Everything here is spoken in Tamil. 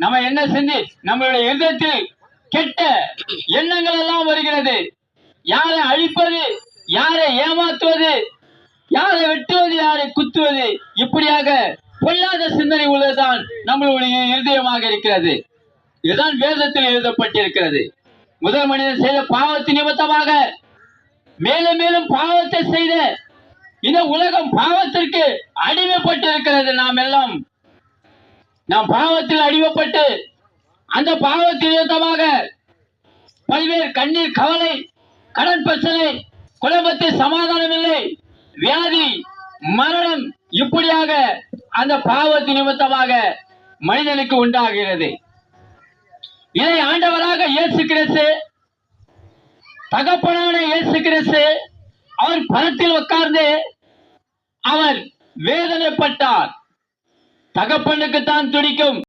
நம்ம என்ன செஞ்சு நம்மளுடைய இதயத்தில் கெட்ட எண்ணங்கள் எல்லாம் வருகிறது. யாரை அழிப்பது, யாரை ஏமாற்றுவது, யாரை வெட்டுவது, யாரை குத்துவது, இப்படியாக பொல்லாத சிந்தனை உள்ளதுதான் நம்மளுடைய இருதயமாக இருக்கிறது. இதுதான் வேதத்தில் எழுதப்பட்டிருக்கிறது. முதல் மனிதன் செய்த பாவத்தின் நிமித்தமாக மேலும் மேலும் பாவத்தை செய்த இந்த உலகம் பாவத்திற்கு அடிமைப்பட்டு இருக்கிறது. நாம் பாவத்தில் அடிமைப்பட்டு அந்த பாவத்தின் நிமித்தமாக பல்வேறு கண்ணீர், கவலை, கடன் பிரச்சனை, குடும்பத்தில் சமாதானம் இல்லை, வியாதி, மரணம், இப்படியாக அந்த பாவத்தின் நிமித்தமாக மனிதனுக்கு உண்டாகிறது. இதை ஆண்டவராக இயேசு கிறிஸ்து, தகப்பனான இயேசு கிறிஸ்து, அவர் பணத்தில் உட்கார்ந்து அவர் வேதனைப்பட்டார். தகப்பனுக்கு தான் துடிக்கும்.